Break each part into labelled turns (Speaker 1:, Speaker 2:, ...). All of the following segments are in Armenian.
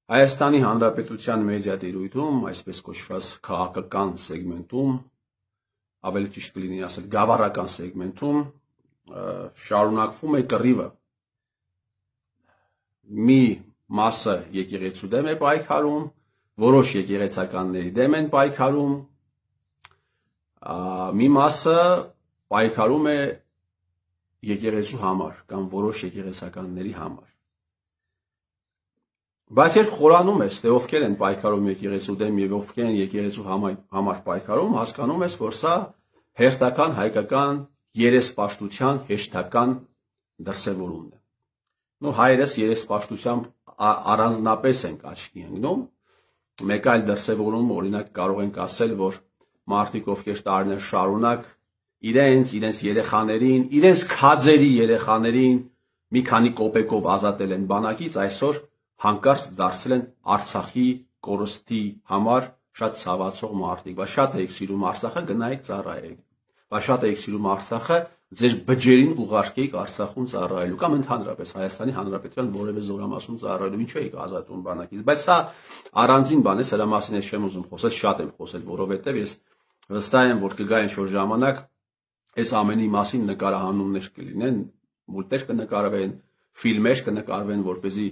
Speaker 1: Հայաստանի Հանրապետության մեդիա տիրույթում, այսպես կոչված քաղաքական սեգմենտում, ավելի ճիշտ կլինի ասել գավառական սեգմենտում, շարունակվում է կռիվը։ Մի մասը եկեղեցու դեմ է պայքարում, որոշ եկեղեցականների դեմ են պայքարում, մի մասը պայքարում է եկեղեցու համար կամ որոշ եկեղեցականների համար։ Բայց երբ խորանում ես, թե ովքեր են պայքարում եկեղեցու դեմ եւ ովքեր են եկեղեցու համար պայքարում, հասկանում ես, որ սա հերթական հայկական երեսպաշտության հեշտական դրսևորումն է։ Նո հայերս երեսպաշտությամբ առանձնապես ենք աչքի ընկնում։ Մեկ այլ դրսևորում, օրինակ, կարող ենք ասել, որ մարդիկ, ովքեր տարիներ շարունակ իրենց երեխաներին, իրենց քաձերի երեխաներին մի քանի կոպեկով ազատել են բանակից, այսօր հանկարծ դարձել են Արցախի կորստի համար շատ ցավացող մարդիկ։ Բայց շատ եք սիրում Արցախը, գնայեք ծառայեք։ Բայց շատ եք սիրում Արցախը, ձեր բջերին ուղարկեիք Արցախում ծառայելու կամ ընդհանրապես Հայաստանի Հանրապետության որևէ զորամասում ծառայելու, ինչու եք ազատում բանակից։ Բայց սա առանձին բան է, սրա մասին ես չեմ ուզում խոսել, շատ եմ խոսել, որովհետև ես վստահ եմ, որ կգա ինչ-որ ժամանակ այս ամենի մասին նկարահանումներ կլինեն, մուլտեր կնկարվեն, ֆիլմեր կնկարվեն, որպեսզի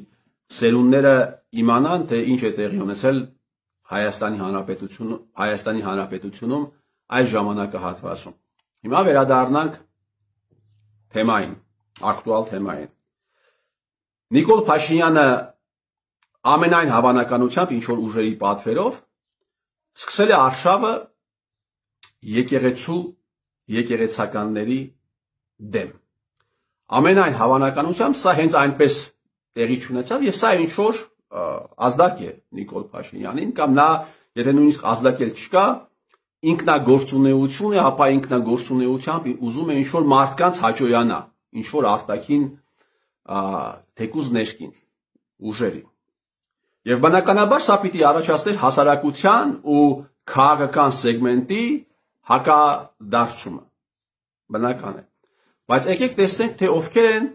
Speaker 1: սերունդները իմանան, թե ինչ է տեղի ունեցել Հայաստանի Հանրապետությունում այս ժամանակահատվածում։ Հիմա վերադառնանք թեմային, ակտուալ թեմային։ Նիկոլ Փաշինյանը ամենայն հավանականությամբ ինչ-որ ուժերի պատվերով սկսել է արշավը եկեղեցականների դեմ։ Ամենայն հավանականությամբ սա հենց այնպես տեղի չունեցավ եւ սա ինչ-որ ազդակ է Նիկոլ Փաշինյանին կամ նա, եթե նույնիսկ ազդակել չկա, ինքնագործունեություն է, ապա ինքնագործունեությամբ ուզում է ինչ-որ մարդկանց հաճոյանա, ինչ-որ արտաքին թեկուզ ներքին ուժերի։ Եվ բնականաբար սա պիտի առաջացներ հասարակության ու քաղաքական սեգմենտի հակադարձումը։ Բնական է։ Բայց եկեք տեսնենք, թե ովքեր են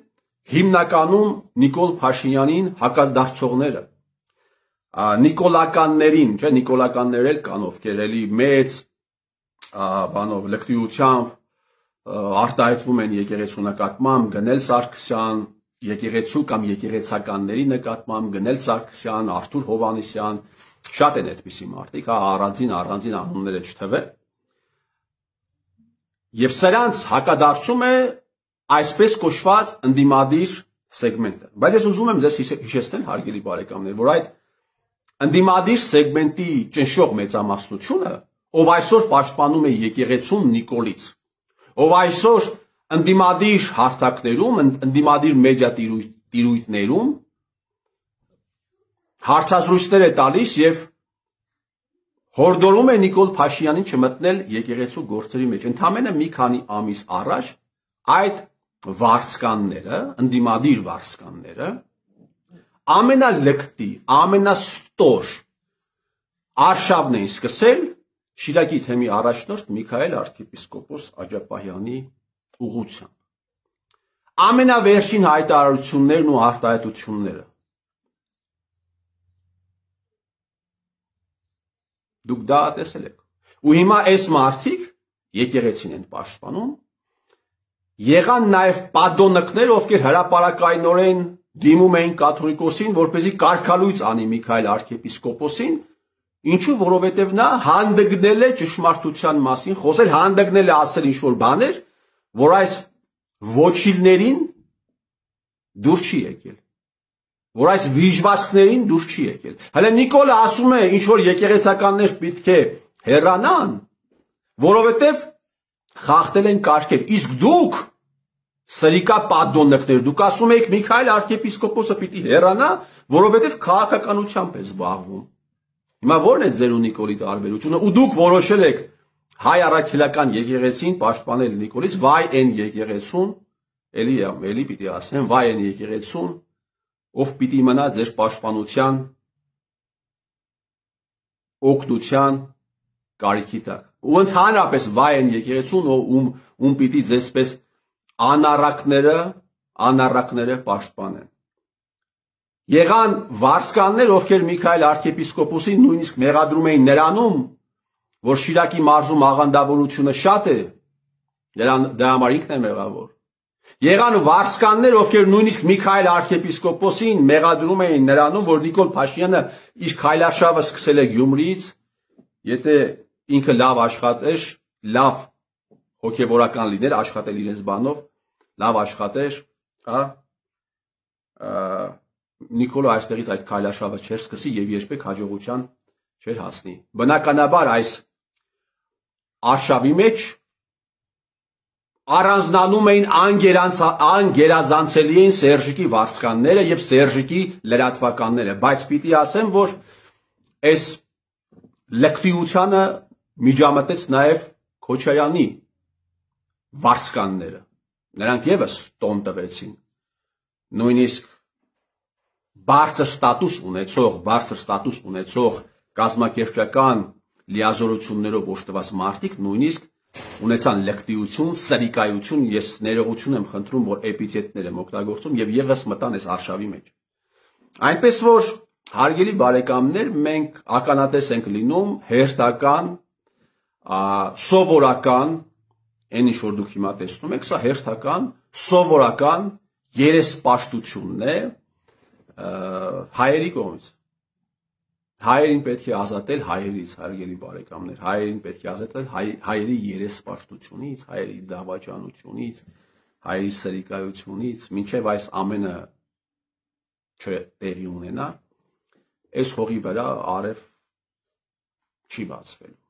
Speaker 1: հիմնականում Նիկոլ Փաշինյանին հակադարձողները։ Նիկոլականներին, չէ, նիկոլականներ էլ կան, ովքեր էլի մեծ բանով լկտիությամբ արտահայտվում են եկեղեցու նկատմամբ, Գնել Սարգսյան, եկեղեցու կամ եկեղեցականների նկատմամբ, Գնել Սարգսյան, Արթուր Հովհաննիսյան, շատ են այդպիսի մարդիկ, առանձին անունները չթվեն։ Եվ սրանց հակադարձում է այսպես կոչված ընդդիմադիր սեգմենտը։ Բայց ես ուզում եմ ձեզ հիշեցնել, հարգելի բարեկամներ, որ այդ ընդդիմադիր սեգմենտի ճնշող մեծամասնությունը, ով այսօր պաշտպանում է եկեղեցուն Նիկոլից, ով այսօր ընդդիմադիր հարթակներում, ընդդիմադիր մեդիա տիրույթներում հարցազրույցներ է տալիս եւ հորդորում է Նիկոլ Փաշինյանին չմտնել եկեղեցու գործերի մեջ։ Ընդամենը մի քանի ամիս առաջ այդ վարձկանները, ընդդիմադիր վարձկանները, ամենալկտի, ամենաստոր արշավն էին սկսել Շիրակի թեմի առաջնորդ Միքայել arczepiskopos Աջապահյանի ուղղությամբ։ Ամենավերջին հայտարարություններն ու արտահայտությունները։ Դուք դա տեսել եք։ Ու հիմա այս մարդիկ եկեղեցին են պաշտպանում։ Եղան նաև պատոննկներ, ովքեր հրապարակայնորեն դիմում էին կաթողիկոսին, որպեսզի կարգալույծ անի Միքայել arczepiskoposին, ինչու, որովհետև նա հանդգնել է ճշմարտության մասին, խոսել, հանդգնել է ասել ինչ-որ բաներ, որ այս ոչիլներին դուր չի եկել, որ այս վիժվածքներին դուր չի եկել։ Հələ Նիկոլը ասում է, ինչ-որ եկեղեցականներ պետք է հեռանան, որովհետև խախտել են կարգեր, իսկ դուք սրիկա պատոննկներ, դուք ասում եք Միքայել arczepiskoposը պիտի հեռանա, որովհետև քաղաքականությամբ է զբաղվում։ Հիմա ո՞րն է ձեր ու Նիկոլի տարբերությունը, ու դուք որոշել եք հայ առաքելական եկեղեցին պաշտպանել Նիկոլից, վայ այն եկեղեցուն, էլի պիտի ասեմ, վայ այն եկեղեցուն, ով պիտի մնա ձեր պաշտպանության օգնության կարիքի տակ։ Ու ընդհանրապես վայ այն եկեղեցուն, ում պիտի ձեզպես անառակները պաշտպանեն։ Եղան վարսկաններ, ովքեր Միքայել arczepiskopոսին նույնիսկ մեղադրում էին նրանում, որ Շիրակի մարզում աղանդավորությունը շատ է, դրա համար ինքն է մեղավոր։ Եղան վարսկաններ, ովքեր նույնիսկ Միքայել arczepiskopոսին մեղադրում էին նրանում, որ Նիկոլ Փաշինյանը իր քայլարշավը սկսել է Գյումրիից, եթե ինքը լավ աշխատեր, լավ հոգևորական լիներ, աշխատել իրենց բանով, լավ աշխատեր, հա, Նիկոլը այստեղից այդ քայլարշավը չէր սկսի եւ երբեք հաջողության չէր հասնի։ Բնականաբար այս արշավի մեջ առանձնանում էին անգերազանցելի էին Սերժիկի վարսկանները եւ Սերժիկի լրատվականները, բայց պիտի ասեմ, որ այս լկտիությանը միջամտեց նաեւ Քոչարյանի վարսկանները, նրանք եւս տոն տվեցին, նույնիսկ բարձր ստատուս ունեցող կազմակերպչական լիազորություններով օժտված մարդիկ նույնիսկ ունեցան լկտիություն, սրիկայություն, ես ներողություն եմ խնդրում, որ էպիթետներ եմ օգտագործում եւ եւս մտան այս արշավի մեջ։ Այնպես որ հարգելի բարեկամներ, մենք ականատես ենք լինում հերթական, սովորական, այն ինչ որ դուք հիմա տեսնում եք, սա հերթական, սովորական երեսպաշտությունն է հայերի կողմից։ Հայերին պետք է ազատել հայերից, հարգելի բարեկամներ, հայերին պետք է ազատել հայերի երեսպաշտությունից, հայերի դավաճանությունից, հայերի սրիկայությունից, մինչև այս ամենը տեղի ունենա, այս հողի վրա արև չի բացվելու։